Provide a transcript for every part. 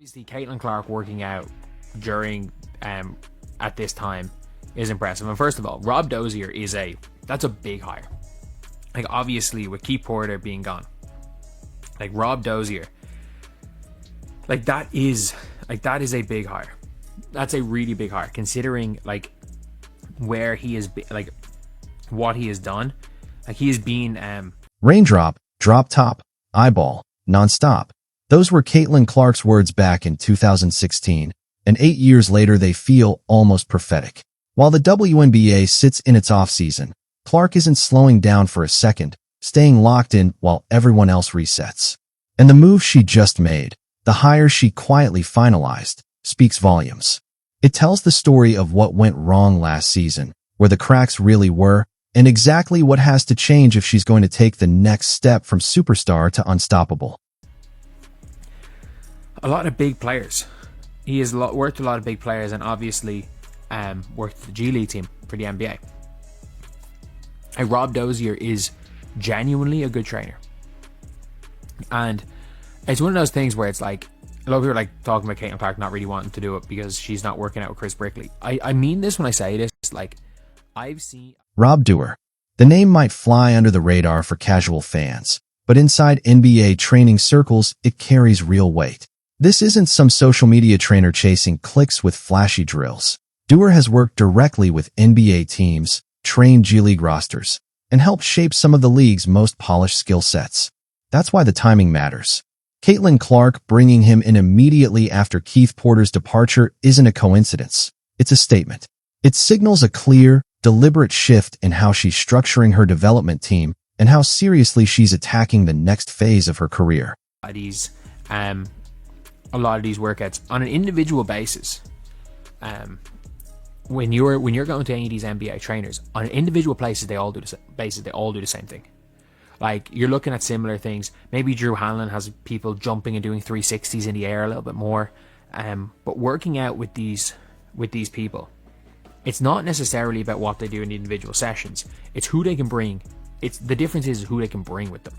Obviously, Caitlin Clark working out during at this time is impressive. And first of all, Rob Dozier that's a big hire. Like, obviously with Keith Porter being gone, like Rob Dozier, that is a big hire. That's a really big hire considering like where he is, like what he has done. Like, he has been Raindrop, drop top, eyeball, nonstop. Those were Caitlin Clark's words back in 2016, and 8 years later they feel almost prophetic. While the WNBA sits in its off-season, Clark isn't slowing down for a second, staying locked in while everyone else resets. And the move she just made, the hire she quietly finalized, speaks volumes. It tells the story of what went wrong last season, where the cracks really were, and exactly what has to change if she's going to take the next step from superstar to unstoppable. a lot of big players. He has worked with a lot of big players, and obviously worked with the G League team for the NBA. Rob Dozier is genuinely a good trainer, and it's one of those things where it's like a lot of people are like talking about Caitlin Clark not really wanting to do it because she's not working out with Chris Brickley. I mean this when I say this. Like, I've seen Rob Dozier. The name might fly under the radar for casual fans, but inside NBA training circles, it carries real weight. This isn't some social media trainer chasing clicks with flashy drills. Dozier has worked directly with NBA teams, trained G League rosters, and helped shape some of the league's most polished skill sets. That's why the timing matters. Caitlin Clark bringing him in immediately after Keith Porter's departure isn't a coincidence. It's a statement. It signals a clear, deliberate shift in how she's structuring her development team and how seriously she's attacking the next phase of her career. A lot of these workouts on an individual basis. When you're going to any of these NBA trainers on an individual basis, they all do the same thing. Like, you're looking at similar things. Maybe Drew Hanlon has people jumping and doing 360s in the air a little bit more. But working out with these people, it's not necessarily about what they do in the individual sessions. It's who they can bring. The difference is who they can bring with them.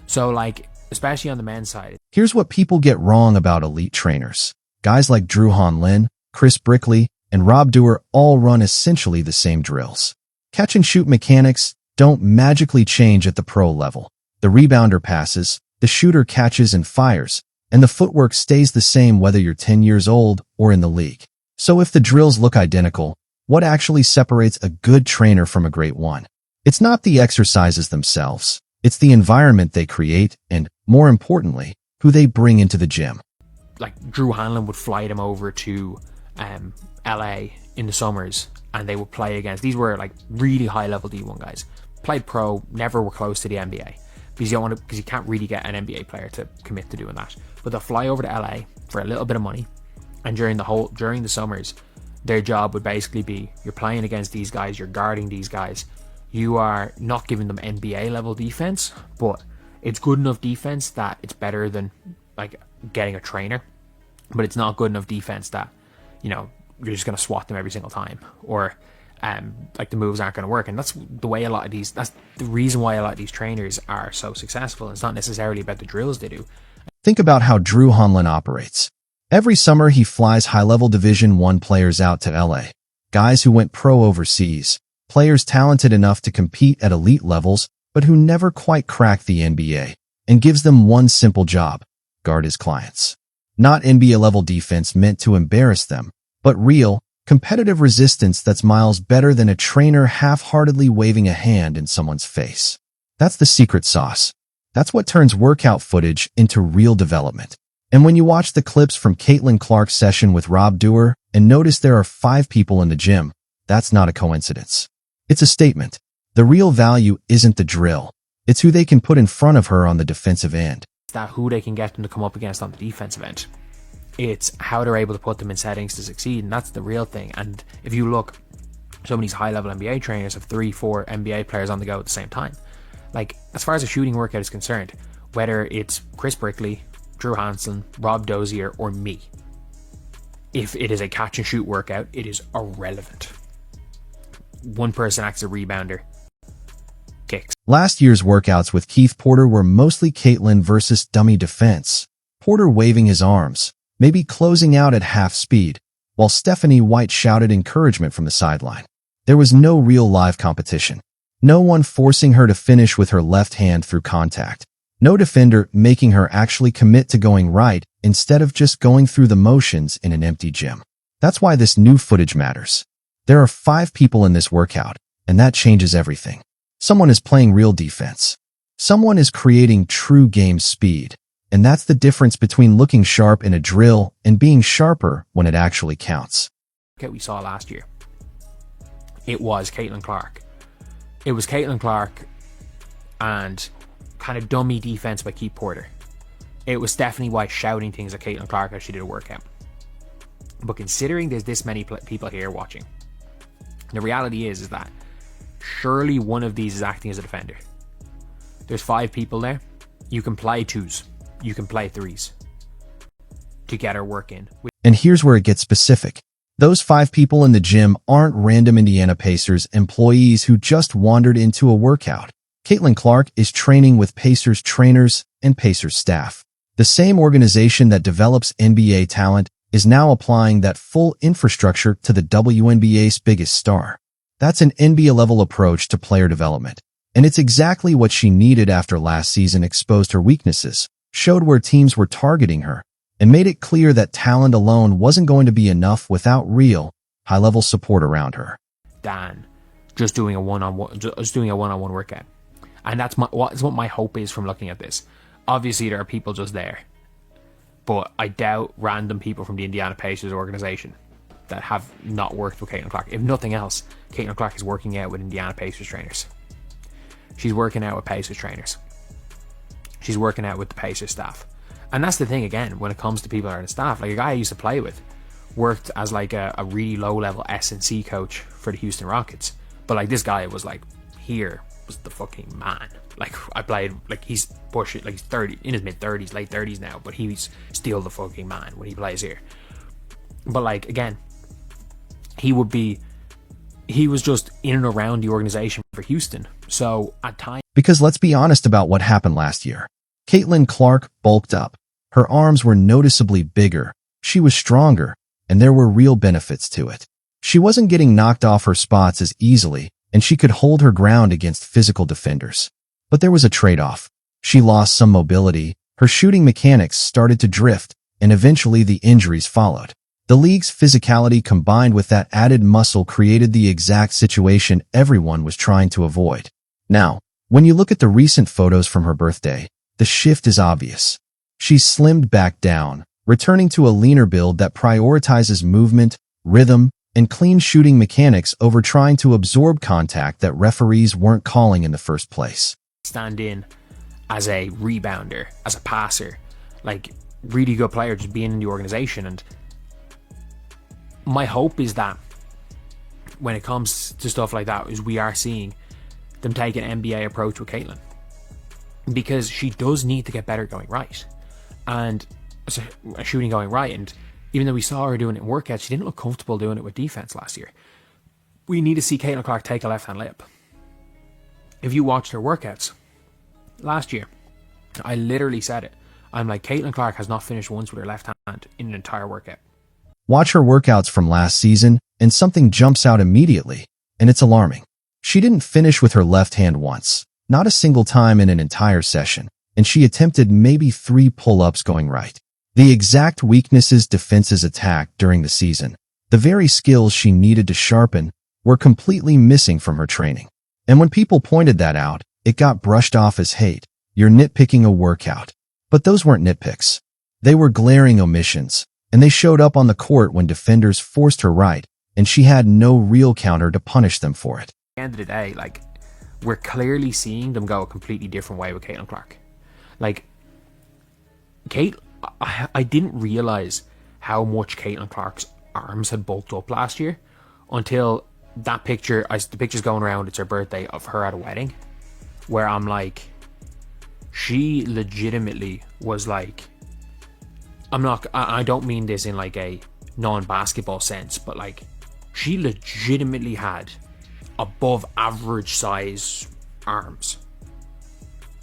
So, like, especially on the men's side. Here's what people get wrong about elite trainers. Guys like Drew Hanlon, Chris Brickley, and Rob Dozier all run essentially the same drills. Catch and shoot mechanics don't magically change at the pro level. The rebounder passes, the shooter catches and fires, and the footwork stays the same whether you're 10 years old or in the league. So if the drills look identical, what actually separates a good trainer from a great one? It's not the exercises themselves. It's the environment they create and, more importantly, who they bring into the gym. Like, Drew Hanlon would fly them over to LA in the summers, and they would play against, these were like really high level D1 guys, played pro, never were close to the NBA because you can't really get an NBA player to commit to doing that. But they'll fly over to LA for a little bit of money, and during the summers, their job would basically be, you're playing against these guys, you're guarding these guys, you are not giving them NBA level defense, but it's good enough defense that it's better than like getting a trainer, but it's not good enough defense that, you know, you're just going to swat them every single time, or like the moves aren't going to work. And that's the reason why a lot of these trainers are so successful. It's not necessarily about the drills they do. Think about how Drew Hanlon operates. Every summer he flies high-level Division I players out to LA, guys who went pro overseas, players talented enough to compete at elite levels but who never quite cracked the NBA, and gives them one simple job: guard his clients. Not NBA-level defense meant to embarrass them, but real, competitive resistance that's miles better than a trainer half-heartedly waving a hand in someone's face. That's the secret sauce. That's what turns workout footage into real development. And when you watch the clips from Caitlin Clark's session with Rob Dozier and notice there are 5 people in the gym, that's not a coincidence. It's a statement. The real value isn't the drill. It's who they can put in front of her on the defensive end. It's that who they can get them to come up against on the defensive end. It's how they're able to put them in settings to succeed, and that's the real thing. And if you look, some of these high-level NBA trainers have 3-4 NBA players on the go at the same time. Like, as far as a shooting workout is concerned, whether it's Chris Brickley, Drew Hansen, Rob Dozier, or me, if it is a catch-and-shoot workout, it is irrelevant. One person acts as a rebounder. Kicks. Last year's workouts with Keith Porter were mostly Caitlin versus dummy defense. Porter waving his arms, maybe closing out at half speed, while Stephanie White shouted encouragement from the sideline. There was no real live competition. No one forcing her to finish with her left hand through contact. No defender making her actually commit to going right instead of just going through the motions in an empty gym. That's why this new footage matters. There are 5 people in this workout, and that changes everything. Someone is playing real defense. Someone is creating true game speed, and that's the difference between looking sharp in a drill and being sharper when it actually counts. Okay, we saw last year. It was Caitlin Clark. It was Caitlin Clark and kind of dummy defense by Keith Porter. It was Stephanie White shouting things at Caitlin Clark as she did a workout. But considering there's this many people here watching, the reality is that surely one of these is acting as a defender. There's 5 people there. You can play 2s. You can play 3s to get her work in. And here's where it gets specific. Those 5 people in the gym aren't random Indiana Pacers employees who just wandered into a workout. Caitlin Clark is training with Pacers trainers and Pacers staff. The same organization that develops NBA talent is now applying that full infrastructure to the WNBA's biggest star. That's an NBA-level approach to player development. And it's exactly what she needed after last season exposed her weaknesses, showed where teams were targeting her, and made it clear that talent alone wasn't going to be enough without real, high-level support around her. Dan, just doing a one-on-one workout. And that's what my hope is from looking at this. Obviously, there are people just there. But I doubt random people from the Indiana Pacers organization that have not worked with Caitlin Clark. If nothing else, Caitlin Clark is working out with Indiana Pacers trainers. She's working out with Pacers trainers. She's working out with the Pacers staff. And that's the thing, again, when it comes to people that are in staff. Like a guy I used to play with worked as like a really low-level S&C coach for the Houston Rockets. But like this guy was like, here was the fucking man. Like I played, like he's pushing, like he's 30, in his mid-30s, late 30s now, but he's still the fucking man when he plays here. But like, again, he was just in and around the organization for Houston. So at times... Because let's be honest about what happened last year. Caitlin Clark bulked up. Her arms were noticeably bigger. She was stronger, and there were real benefits to it. She wasn't getting knocked off her spots as easily, and she could hold her ground against physical defenders. But there was a trade-off. She lost some mobility, her shooting mechanics started to drift, and eventually the injuries followed. The league's physicality combined with that added muscle created the exact situation everyone was trying to avoid. Now, when you look at the recent photos from her birthday, the shift is obvious. She's slimmed back down, returning to a leaner build that prioritizes movement, rhythm, and clean shooting mechanics over trying to absorb contact that referees weren't calling in the first place. Stand in as a rebounder, as a passer, like really good player just being in the organization. And my hope is that when it comes to stuff like that, is we are seeing them take an NBA approach with Caitlin. Because she does need to get better going right. And shooting going right. And even though we saw her doing it in workouts, she didn't look comfortable doing it with defense last year. We need to see Caitlin Clark take a left-hand layup. If you watched her workouts last year, I literally said it. I'm like, Caitlin Clark has not finished once with her left hand in an entire workout. Watch her workouts from last season, and something jumps out immediately, and it's alarming. She didn't finish with her left hand once. Not a single time in an entire session, and she attempted maybe 3 pull-ups going right. The exact weaknesses defenses attacked during the season, the very skills she needed to sharpen, were completely missing from her training. And when people pointed that out, it got brushed off as hate. You're nitpicking a workout. But those weren't nitpicks. They were glaring omissions, and they showed up on the court when defenders forced her right, and she had no real counter to punish them for it. At the end of the day, like, we're clearly seeing them go a completely different way with Caitlin Clark. Like, I didn't realize how much Caitlin Clark's arms had bulked up last year until that picture, the picture's going around, it's her birthday, of her at a wedding, where I'm like, she legitimately was like, I don't mean this in like a non-basketball sense, but like, she legitimately had above average size arms.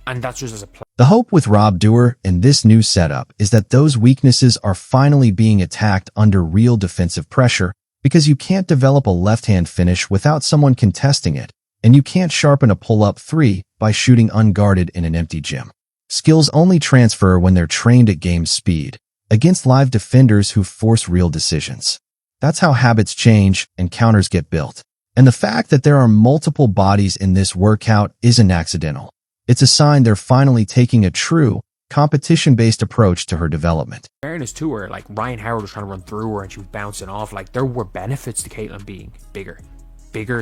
And that's just as a The hope with Rob Dewar in this new setup is that those weaknesses are finally being attacked under real defensive pressure, because you can't develop a left-hand finish without someone contesting it, and you can't sharpen a pull-up three by shooting unguarded in an empty gym. Skills only transfer when they're trained at game speed, against live defenders who force real decisions. That's how habits change and counters get built. And the fact that there are multiple bodies in this workout isn't accidental. It's a sign they're finally taking a true, competition-based approach to her development. fairness to her, like Ryan Howard was trying to run through her and she was bouncing off. Like, there were benefits to Caitlin being bigger.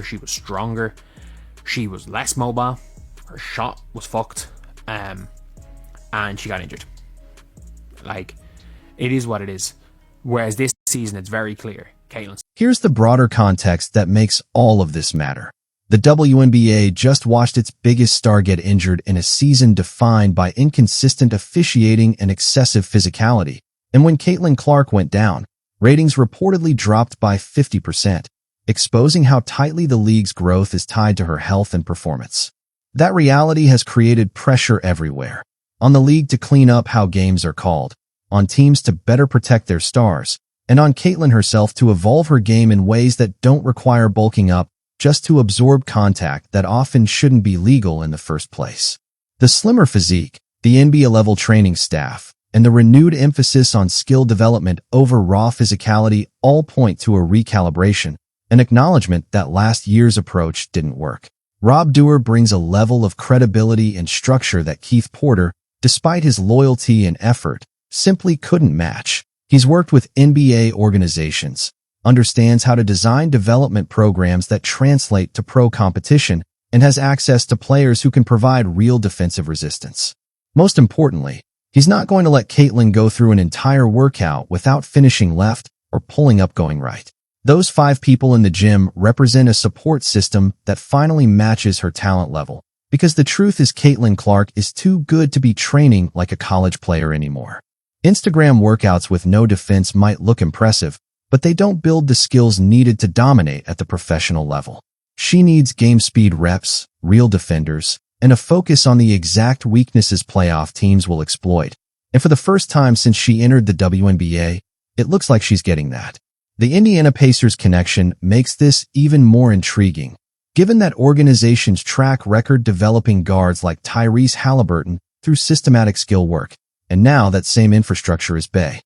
She was stronger, she was less mobile, her shot was fucked, and she got injured. Like, it is what it is. Whereas this season, it's very clear, Caitlin. Here's the broader context that makes all of this matter. The WNBA just watched its biggest star get injured in a season defined by inconsistent officiating and excessive physicality. And when Caitlin Clark went down, ratings reportedly dropped by 50%, exposing how tightly the league's growth is tied to her health and performance. That reality has created pressure everywhere. On the league to clean up how games are called, on teams to better protect their stars, and on Caitlin herself to evolve her game in ways that don't require bulking up just to absorb contact that often shouldn't be legal in the first place. The slimmer physique, the NBA-level training staff, and the renewed emphasis on skill development over raw physicality all point to a recalibration, an acknowledgement that last year's approach didn't work. Rob Dewar brings a level of credibility and structure that Keith Porter, despite his loyalty and effort, simply couldn't match. He's worked with NBA organizations, understands how to design development programs that translate to pro competition, and has access to players who can provide real defensive resistance. Most importantly, he's not going to let Caitlin go through an entire workout without finishing left or pulling up going right. Those 5 people in the gym represent a support system that finally matches her talent level, because the truth is Caitlin Clark is too good to be training like a college player anymore. Instagram workouts with no defense might look impressive, but they don't build the skills needed to dominate at the professional level. She needs game speed reps, real defenders, and a focus on the exact weaknesses playoff teams will exploit. And for the first time since she entered the WNBA, it looks like she's getting that. The Indiana Pacers connection makes this even more intriguing, given that organization's track record developing guards like Tyrese Halliburton through systematic skill work, and now that same infrastructure is Bay.